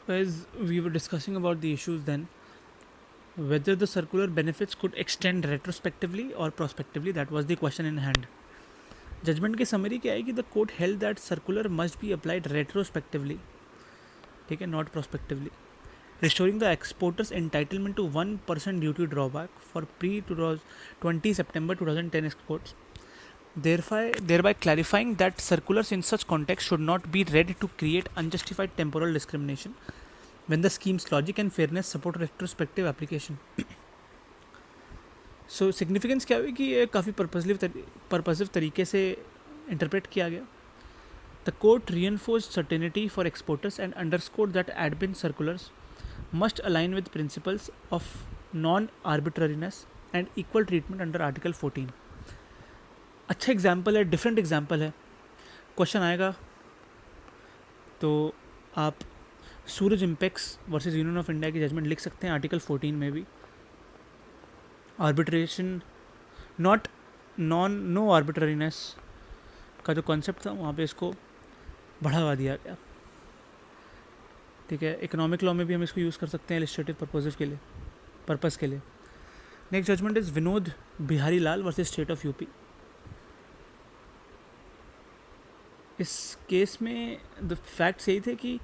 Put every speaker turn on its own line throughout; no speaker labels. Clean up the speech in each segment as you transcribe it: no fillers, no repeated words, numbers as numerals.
As we were discussing about the issues then, whether the circular benefits could extend retrospectively or prospectively, that was the question in hand. Judgment की summary क्या है कि the court held that circular must be applied retrospectively, ठीक है, not prospectively, restoring the exporter's entitlement to 1% duty drawback for pre-20 September 2010 exports, thereby clarifying that circulars in such context should not be read to create unjustified temporal discrimination when the scheme's logic and fairness support retrospective application. So significance क्या हुई कि ये काफ़ी purposive तरीके से interpret किया गया. The court reinforced certainty for exporters and underscored that admin circulars must align with principles of non-arbitrariness and equal treatment under Article 14. अच्छा एग्जाम्पल है, डिफरेंट एग्जाम्पल है. क्वेश्चन आएगा तो आप Suraj impex versus union of India की judgement लिख सकते हैं आर्टिकल 14 में भी. आर्बिट्रेशन नॉट नो आर्बिट्ररीनेस का जो कॉन्सेप्ट था वहाँ पे इसको बढ़ावा दिया गया. ठीक है, इकोनॉमिक लॉ में भी हम इसको यूज़ कर सकते हैं इलिस्ट्रेटिव पर्पज़ के लिए. Next judgment is Vinod Bihari Lal versus state of UP. इस केस में द फैक्ट्स यही थे कि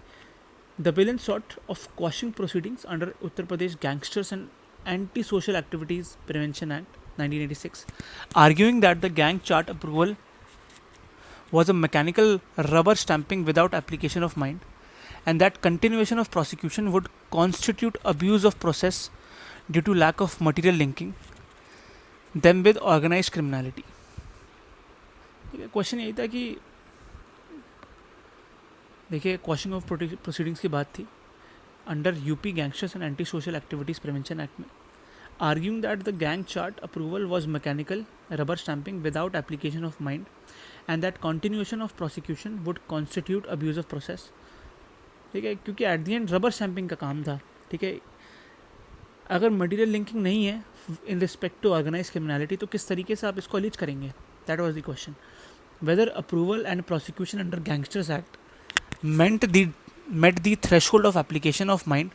the appellant sought of quashing proceedings under Uttar Pradesh Gangsters and Anti-Social Activities Prevention Act 1986, arguing that the gang chart approval was a mechanical rubber stamping without application of mind, and that continuation of prosecution would constitute abuse of process due to lack of material linking them with organized criminality. Question यही था कि देखिए, क्वॉशिंग of proceedings की बात थी under UP gangsters and anti social activities prevention act में, arguing that the gang chart approval was mechanical rubber stamping without application of mind and that continuation of prosecution would constitute abuse of process. ठीक है, क्योंकि at the end rubber stamping का काम था. ठीक है, अगर मटीरियल लिंकिंग नहीं है in respect to organize criminality तो किस तरीके से आप इसको अलीज करेंगे. That was the question. Whether approval and prosecution under gangsters act met the threshold of application of mind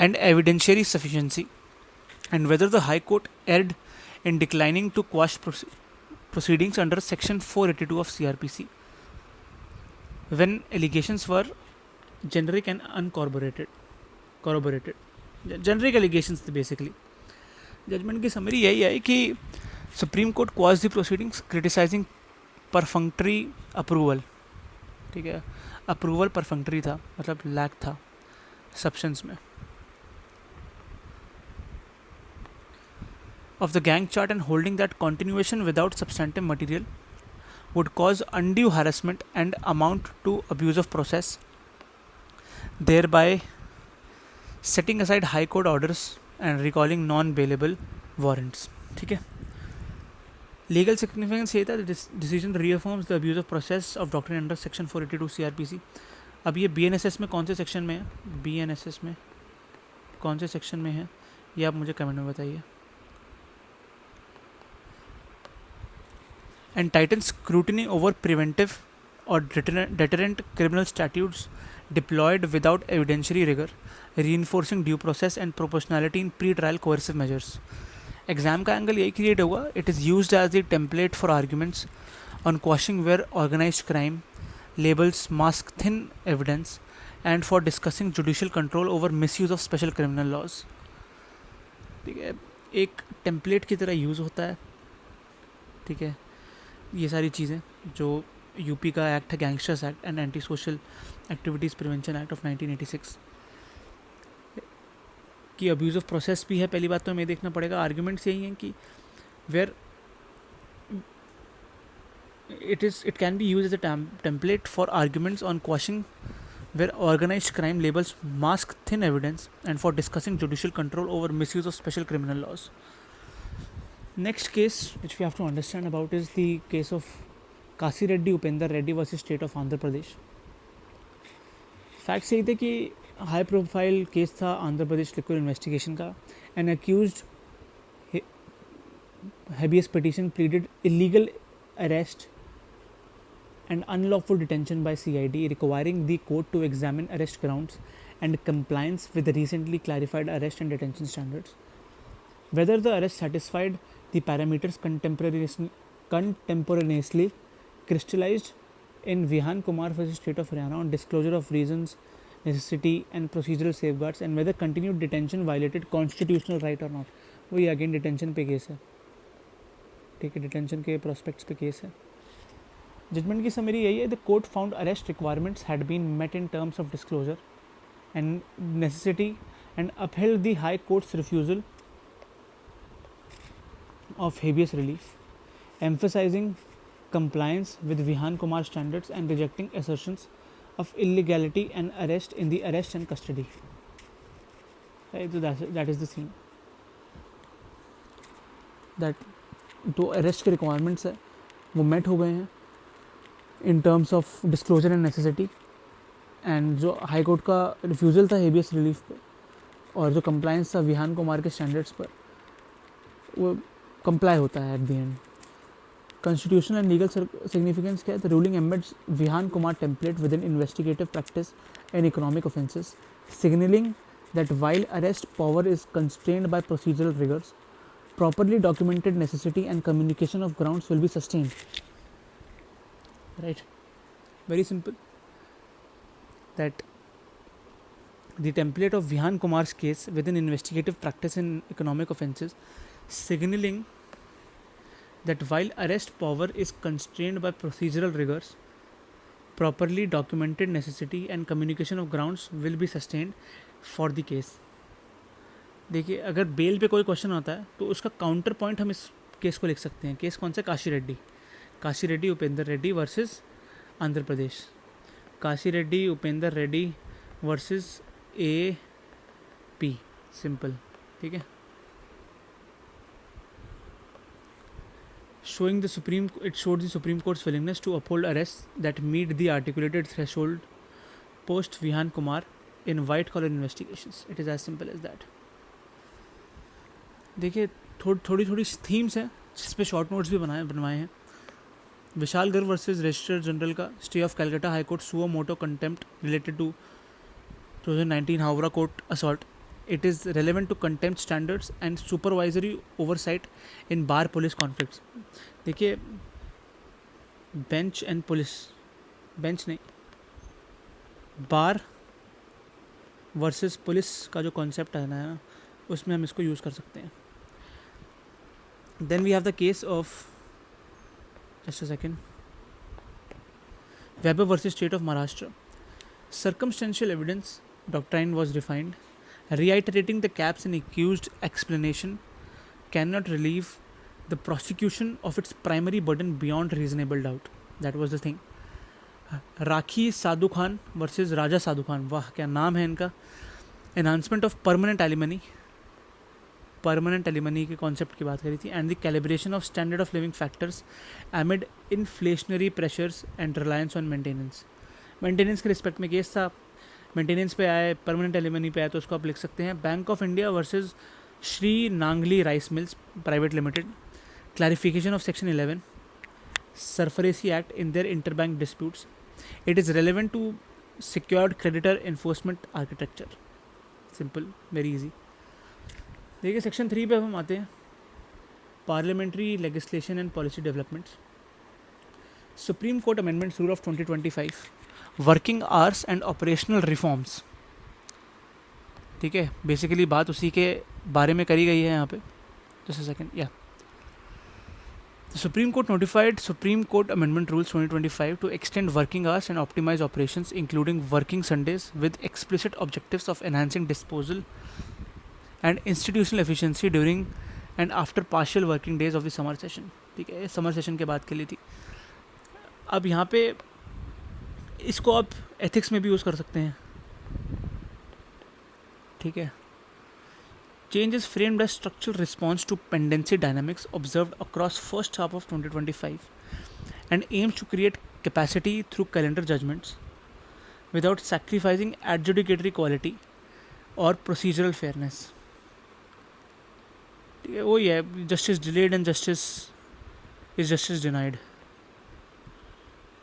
and evidentiary sufficiency, and whether the High Court erred in declining to quash proceedings under Section 482 of CRPC when allegations were generic and uncorroborated. Generic allegations थे basically. Judgement की summary यही है कि supreme court quash the proceedings criticising perfunctory approval. ठीक है, approval परफंक्टरी था, मतलब lack था सब्सटेंस में, of the gang chart, and holding that continuation without substantive material would cause undue harassment and amount to abuse of process, thereby setting aside high court orders and recalling non-bailable warrants. ठीक है, legal significance ये था, decision रीअफर्म्स the abuse of process of doctrine under section 482 CRPC. अब ये BNSS में कौन से section में है, BNSS में कौन से सेक्शन में है, ये आप मुझे कमेंट में बताइए. And Titan scrutiny over preventive और deterrent criminal statutes deployed without evidentiary rigor, reinforcing due process and proportionality in pre-trial coercive measures. Exam का एंगल यही क्रिएट होगा. It is used as the template for arguments on quashing where organised crime labels mask thin evidence and for discussing judicial control over misuse of special criminal laws. ठीक है, एक template की तरह use होता है. ठीक है, ये सारी चीज़ें जो यूपी का एक्ट है, gangsters act and anti social activities prevention act of 1986 कि अब्यूज़ ऑफ प्रोसेस भी है. पहली बात तो हमें देखना पड़ेगा. आर्ग्यूमेंट्स यही हैं कि where it can be used as a template for arguments on quashing where organized crime labels mask thin evidence and for discussing judicial control over misuse of special criminal laws. Next case which we have to understand about is the case of Kasi Reddy Upendra Reddy versus State of Andhra Pradesh. Facts यही थे कि high profile case था Andhra Pradesh liquid investigation का. An accused habeas petition pleaded illegal arrest and unlawful detention by CID, requiring the court to examine arrest grounds and compliance with the recently clarified arrest and detention standards. Whether the arrest satisfied the parameters contemporaneously crystallized in Vihan Kumar versus State of Haryana on disclosure of reasons, necessity and procedural safeguards, and whether continued detention violated constitutional right or not. वही again detention पे case है, ठीक है, detention के prospects पे case है. Judgement की summary यही है. The court found arrest requirements had been met in terms of disclosure and necessity and upheld the high court's refusal of habeas relief, emphasizing compliance with Vihan Kumar standards and rejecting assertions of illegality and arrest in the arrest and custody. Right, so that is the scene. That जो arrest के requirements है वो met हो गए हैं इन terms of disclosure and necessity, and जो high court का refusal था हेबियस रिलीफ पे और जो कंप्लायंस था विहान कुमार के स्टैंडर्ड्स पर वो कंप्लाई होता है at the end. Constitutional and legal significance क्या है? The ruling embeds Vihaan Kumar template within investigative practice and economic offences, signalling that while arrest power is constrained by procedural rigors, properly documented necessity and communication of grounds will be sustained. Right? Very simple. That the template of Vihan Kumar's case within investigative practice and economic offences, signaling that while arrest power is constrained by procedural rigors, properly documented necessity and communication of grounds will be sustained for the case. देखिए, अगर bell पे कोई question आता है तो उसका counter point हम इस केस को लिख सकते हैं. केस कौन सा? Kashi Reddy Upendra Reddy versus Andhra Pradesh. Kashi Reddy Upendra Reddy versus AP. Simple, ठीक है. Showed the Supreme Court's willingness to uphold arrests that meet the articulated threshold post Vihan Kumar in white collar investigations. It is as simple as that. देखिए, थोड़ी themes हैं जिस पे short notes भी बनवाए हैं. Vishal Garg versus registrar general का stay of Calcutta high court suo motu contempt related to 2019 Howrah court assault. It is relevant to contempt standards and supervisory oversight in bar police conflicts. देखिए, बेंच नहीं, बार versus police का जो concept है ना, उसमें हम इसको यूज़ कर सकते हैं. Then we have the case of, just a second, Weber versus state of Maharashtra. Circumstantial evidence doctrine was refined, reiterating the caps in accused explanation cannot relieve the prosecution of its primary burden beyond reasonable doubt. That was the thing. Rakhi Sadhu Khan versus Raja Sadhu Khan. वाह, क्या नाम है इनका. Enhancement of permanent alimony के concept की बात करी थी. And the calibration of standard of living factors amid inflationary pressures and reliance on maintenance के रिस्पेक्ट में केस था. मेंटेनेंस पे आए, परमानेंट एलिमनी पे आए, तो उसको आप लिख सकते हैं bank of India versus Shri Nangli rice mills private limited. Clarification of section 11 SARFAESI act in their interbank disputes. It is relevant to secured creditor enforcement architecture. Simple, very easy. देखिए, सेक्शन 3 पे हम आते हैं. Parliamentary legislation and policy developments. Supreme court amendments rule of 2025, working hours and operational reforms. ठीक है, basically बात उसी के बारे में करी गई है यहाँ पे. जस्ट अ सेकेंड, या The Supreme Court notified Supreme Court Amendment Rules 2025 to extend working hours and optimize operations, including working Sundays, with explicit objectives of enhancing disposal and institutional efficiency during and after partial working days of the summer session. ठीक है, summer session के बाद के लिए थी. अब यहाँ पे इसको आप एथिक्स में भी यूज़ कर सकते हैं. ठीक है. Change is framed as structural response to pendency dynamics observed across first half of 2025 and aims to create capacity through calendar judgments without sacrificing adjudicatory quality or procedural fairness. वही है, justice delayed and justice is justice denied.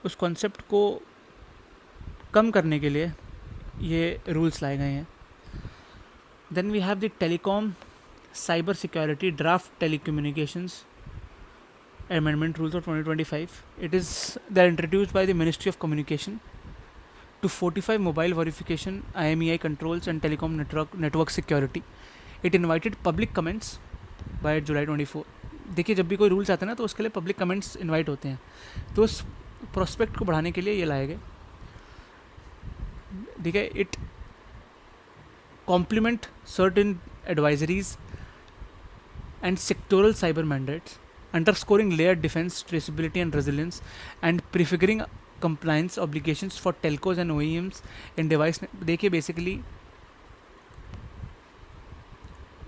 उस concept को कम करने के लिए ये rules लाए गए हैं. Then we have the telecom cyber security draft telecommunications amendment rules of 2025. They're introduced by the Ministry of Communication to fortify mobile verification, IMEI controls and telecom network security. It invited public comments by July 24. देखिए जब भी कोई rules आते हैं ना तो उसके लिए पब्लिक कमेंट्स इनवाइट होते हैं, तो उस प्रोस्पेक्ट को बढ़ाने के लिए ये लाए गए. ठीक है. It complement certain advisories and sectoral cyber mandates, underscoring layered defense, traceability and resilience, and prefiguring compliance obligations for telcos and OEMs in device. देखिए बेसिकली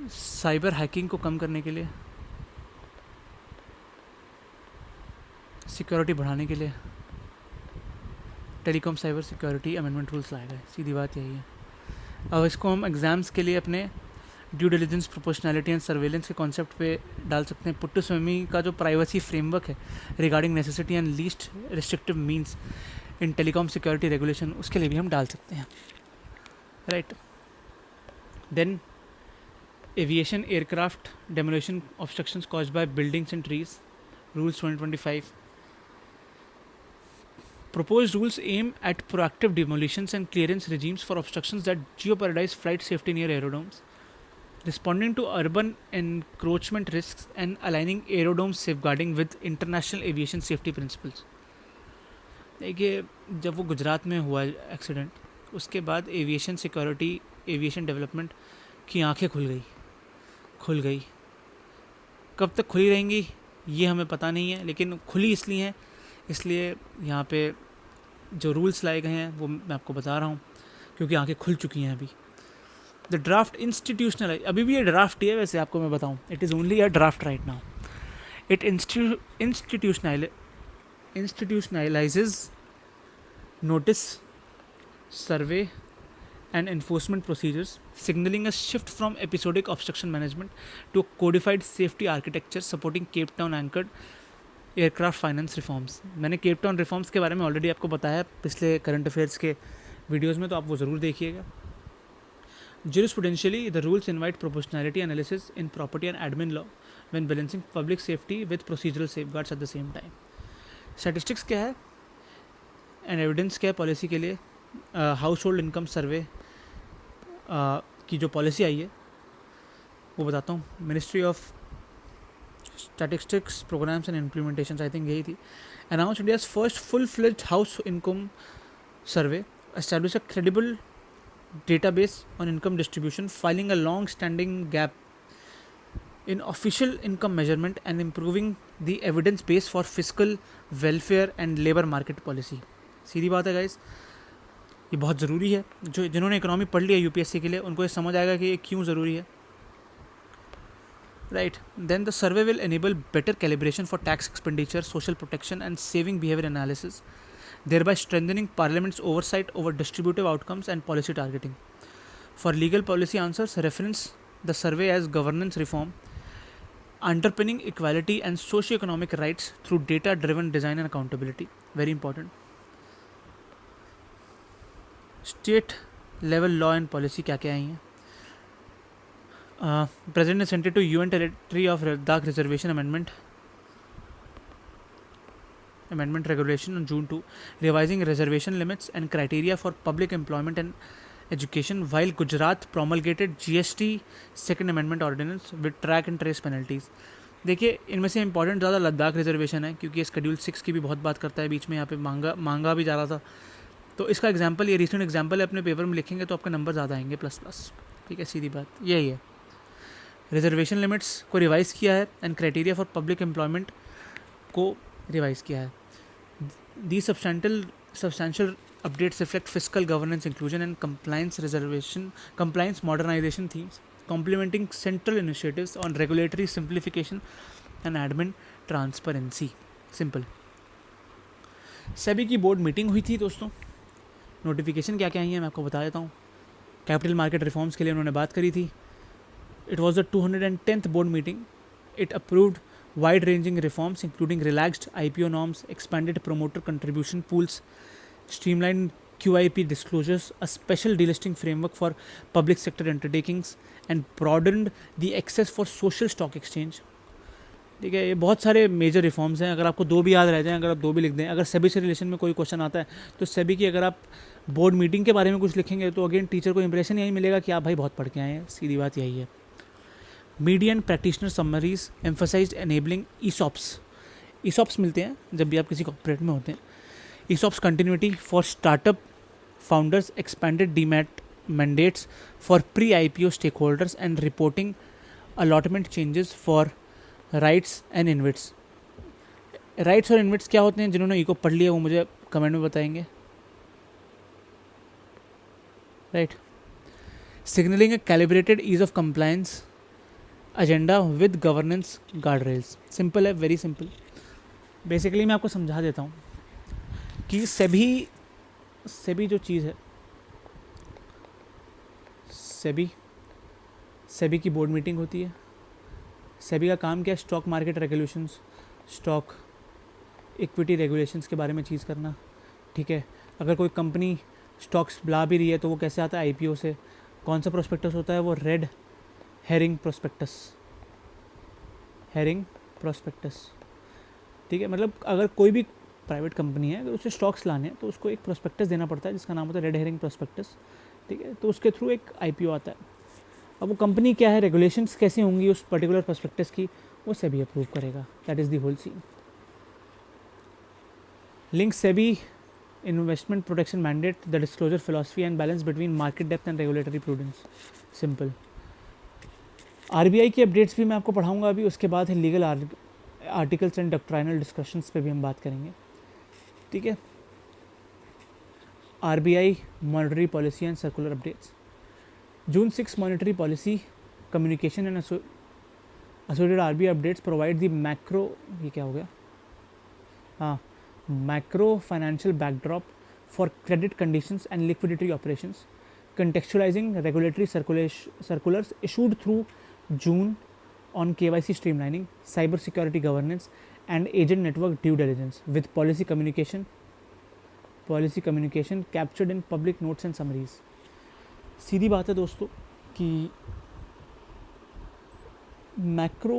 साइबर हैकिंग को कम करने के लिए, सिक्योरिटी बढ़ाने के लिए telecom cyber security amendment rules लाए गए. सीधी बात यही है. अब इसको हम एग्ज़ाम्स के लिए अपने due diligence, proportionality and surveillance के कॉन्सेप्ट पे डाल सकते हैं. पुट्टू स्वामी का जो प्राइवेसी फ्रेमवर्क है regarding necessity and least restrictive means in telecom security regulation, उसके लिए भी हम डाल सकते हैं. Right. Then aviation aircraft demolition obstructions caused by buildings and trees rules 2025. Proposed rules aim at proactive demolitions and clearance regimes for obstructions that jeopardize flight safety near aerodromes, responding to urban encroachment risks and aligning aerodrome safeguarding with international aviation safety principles. देखिए जब वो गुजरात में हुआ accident, उसके बाद aviation security, aviation development की आंखें खुल गई. कब तक खुली रहेंगी ये हमें पता नहीं है, लेकिन खुली इसलिए यहाँ पे जो रूल्स लाए गए हैं वो मैं आपको बता रहा हूँ, क्योंकि आंखें खुल चुकी हैं अभी. द ड्राफ्ट इंस्टीट्यूशनल, अभी भी ये ड्राफ्ट ही है वैसे, आपको मैं बताऊँ, it is only a draft right now. It institutionalizes notice, survey and enforcement procedures, signaling a shift from episodic obstruction management to a codified safety architecture supporting Cape Town anchored aircraft finance reforms. मैंने Cape Town reforms के बारे में already आपको बताया पिछले current affairs के videos में, तो आप वो ज़रूर देखिएगा. Jurisprudentially, the rules invite proportionality analysis in property and admin law when balancing public safety with procedural safeguards at the same time. Statistics क्या है एंड एविडेंस क्या है पॉलिसी के लिए? हाउस होल्ड इनकम सर्वे की जो पॉलिसी आई है वो बताता हूँ. Ministry of statistics programmes and implementation, I think यही थी. Announce India's first full fledged house income survey, establish a credible database on income distribution, filing a long-standing gap in official income measurement and improving the evidence base for fiscal welfare and labor market policy. सीधी बात है guys, ये बहुत ज़रूरी है. जिन्होंने economy पढ़ लिया UPSC के लिए उनको ये समझ आएगा कि ये क्यों ज़रूरी है. Right. Then the survey will enable better calibration for tax expenditure, social protection and saving behaviour analysis, thereby strengthening Parliament's oversight over distributive outcomes and policy targeting. For legal policy answers, reference the survey as governance reform, underpinning equality and socio-economic rights through data-driven design and accountability. Very important. State level law and policy क्या क्या आई हैं? President has sent it to UN Territory of Ladakh Reservation Amendment Regulation on June 2, revising reservation limits and criteria for public employment and education, while Gujarat promulgated GST Second Amendment Ordinance with track and trace penalties. देखिए इनमें से important ज़्यादा Ladakh reservation है, क्योंकि schedule 6 की भी बहुत बात करता है. बीच में यहाँ पे मांगा भी जा रहा था, तो इसका एग्जाम्पल, ये रिसेंट एग्जाम्पल है, अपने पेपर में लिखेंगे तो आपका नंबर ज़्यादा आएंगे प्लस. ठीक है, सीधी बात यही है. रिजर्वेशन लिमिट्स को रिवाइज़ किया है and criteria for public employment को रिवाइज़ किया है. These substantial updates reflect fiscal governance inclusion and compliance modernization themes, complementing central initiatives on regulatory simplification and admin transparency. Simple. SEBI की बोर्ड मीटिंग हुई थी दोस्तों. नोटिफिकेशन क्या क्या आई है मैं आपको बता देता हूँ. कैपिटल मार्केट रिफॉर्म्स के लिए उन्होंने बात करी थी. It was the 210th board meeting. It approved wide-ranging reforms including relaxed IPO norms, expanded promoter contribution pools, streamlined QIP disclosures, a special delisting framework for public sector undertakings, and broadened the access for social stock exchange. ठीक है, ये बहुत सारे major reforms हैं. अगर आपको दो भी याद रह जाएं, अगर आप दो भी लिख दें. अगर सेबी से रिलेशन में कोई क्वेश्चन आता है तो सेबी की अगर आप बोर्ड मीटिंग के बारे में कुछ लिखेंगे तो अगेन टीचर को इंप्रेशन यही मिलेगा कि आप भाई बहुत पढ़ के आए हैं. सीधी बात यही है. Media and practitioner summaries emphasised enabling ESOPs मिलते हैं जब भी आप किसी कॉर्पोरेट में होते हैं. ESOPs continuity for startup founders, expanded DMAT mandates for pre-IPO stakeholders, and reporting allotment changes for rights and InvITs. Rights और इन्विट्स क्या होते हैं? जिन्होंने इको पढ़ लिया वो मुझे कमेंट में बताएंगे. Right. Signalling a calibrated ease of compliance agenda with governance guardrails. Simple है, वेरी सिंपल. बेसिकली मैं आपको समझा देता हूँ कि सेबी जो चीज़ है, सेबी की बोर्ड मीटिंग होती है. सेबी का काम क्या है? Stock market regulations, stock equity regulations के बारे में चीज़ करना. ठीक है. अगर कोई कंपनी स्टॉक्स ला भी रही है तो वो कैसे आता है? IPO से. कौन सा प्रोस्पेक्टस होता है? वो रेड हेरिंग प्रोस्पेक्टस. ठीक है. मतलब अगर कोई भी प्राइवेट कंपनी है, अगर उसे स्टॉक्स लाने हैं तो उसको एक प्रोस्पेक्टस देना पड़ता है जिसका नाम होता है रेड हेरिंग प्रोस्पेक्टस. ठीक है. तो उसके थ्रू एक IPO आता है. अब वो कंपनी क्या है, रेगुलेशंस कैसी होंगी उस पर्टिकुलर प्रोस्पेक्टस की, वो सेबी अप्रूव करेगा. That is the whole scene. Link SEBI investment protection mandate, the disclosure philosophy and balance between market depth and regulatory prudence. Simple. RBI की अपडेट्स भी मैं आपको पढ़ाऊंगा अभी. उसके बाद है legal articles and doctrinal discussions पे भी हम बात करेंगे. ठीक है. RBI monetary policy and circular updates. June 6 monetary policy communication and associated RBI updates provide the ये क्या हो गया? हाँ, macro financial backdrop for credit conditions and liquidity operations, contextualizing regulatory circulars issued through June on KYC streamlining, cyber security governance, and agent network due diligence, with policy communication captured in public notes and summaries. सीधी बात है दोस्तों कि macro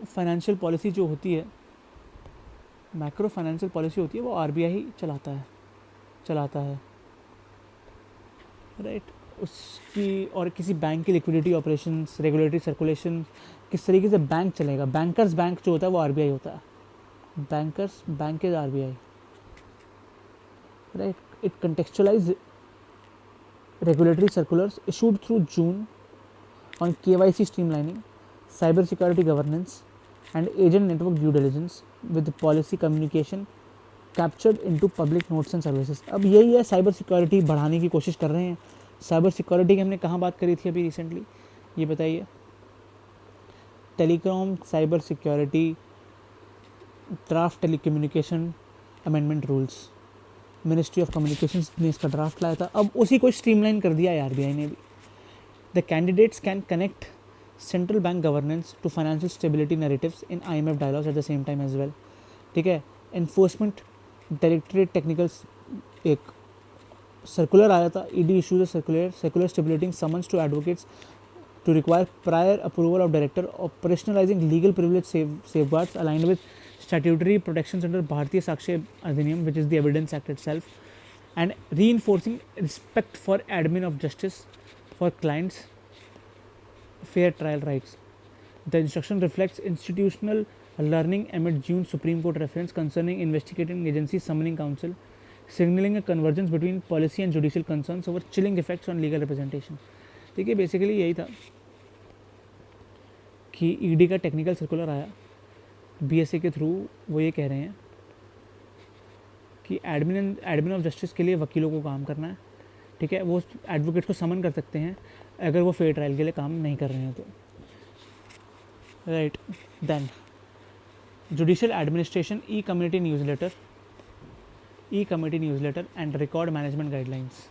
financial policy जो होती है, वो RBI ही चलाता है. राइट. उसकी और किसी बैंक की लिक्विडिटी ऑपरेशंस, रेगुलेटरी सर्कुलेशन, किस तरीके से बैंक चलेगा. बैंकर्स बैंक जो होता है वो RBI होता है. Bankers bank is RBI. Right. It contextualise regulatory circulars issued through June on KYC streamlining, cyber security governance, and agent network due diligence, with policy communication captured into public notes and services. अब यही है, cyber security बढ़ाने की कोशिश कर रहे हैं. Cyber security की हमने कहाँ बात करी थी अभी रिसेंटली, ये बताइए? Telecom cyber security draft telecommunication amendment rules. Ministry of communications ने इसका ड्राफ्ट लाया था. अब उसी को स्ट्रीमलाइन कर दिया है RBI ने भी. The candidates can connect central bank governance to financial stability narratives in IMF dialogues at the same time as well. ठीक है. एनफोर्समेंट डायरेक्टरेट टेक्निकल एक सर्कुलर आया था. ED issues circular stabilising summons to advocates to require prior approval of director, operationalizing legal privilege safeguards aligned with statutory protections under Bharatiya Sakshya Adhiniyam, which is the Evidence Act itself, and reinforcing respect for admin of justice for clients' fair trial rights. The instruction reflects institutional learning amid June Supreme Court reference concerning investigating agency summoning counsel, signaling a convergence between policy and judicial concerns over chilling effects on legal representation. ठीक है. Basically यही था कि ED का technical circular आया BSA के through. वो ये कह रहे हैं कि एडमिन ऑफ जस्टिस के लिए वकीलों को काम करना है. ठीक है. वो एडवोकेट को समन कर सकते हैं अगर वो फेयर ट्रायल के लिए काम नहीं कर रहे हैं तो. Right. Then judicial administration e committee newsletter and record management guidelines.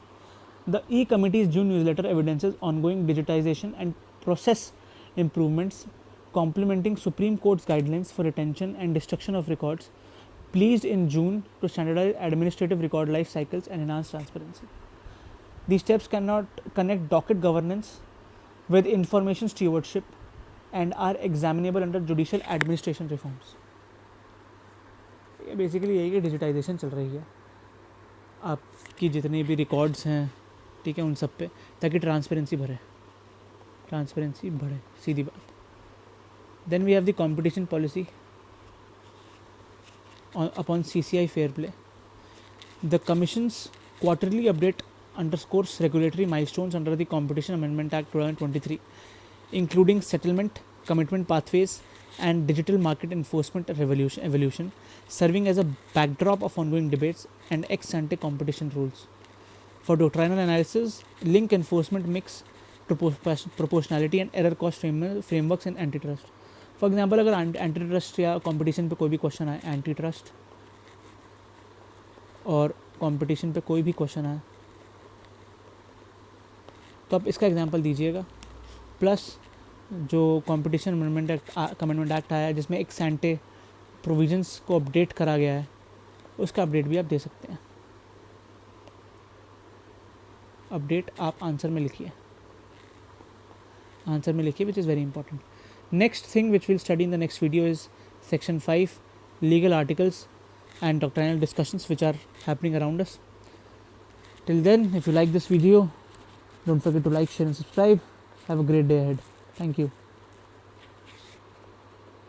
The E-Committee's June newsletter evidences ongoing digitization and process improvements, complementing Supreme Court's guidelines for retention and destruction of records, pleased in June to standardize administrative record life cycles and enhance transparency. These steps cannot connect docket governance with information stewardship and are examinable under judicial administration reforms. ये basically यही कि digitisation चल रही है आपकी जितने भी records हैं, ठीक है, उन सब पे, ताकि ट्रांसपेरेंसी बढ़े, सीधी बात. Then we have the competition policy upon CCI fair play. The Commission's quarterly update underscores regulatory milestones under the Competition Amendment Act 2023, including settlement, commitment pathways, and digital market enforcement evolution, serving as a backdrop of ongoing debates and ex-ante competition rules. For doctrinal analysis, link enforcement mix, proportionality and error cost frameworks in antitrust. For example अगर anti trust या competition पे कोई भी question आए, anti trust और competition पे कोई भी क्वेश्चन आए, तो आप इसका एग्जांपल दीजिएगा. प्लस जो कंपटीशन अमेंडमेंट एक्ट आया है जिसमें एक एंटी प्रोविजंस को अपडेट करा गया है, उसका अपडेट भी आप दे सकते हैं. अपडेट आप आंसर में लिखिए which is very important. Next thing which we'll study in the next video is section 5, legal articles and doctrinal discussions which are happening around us. Till then, if you like this video, don't forget to like, share and subscribe. Have a great day ahead. Thank you.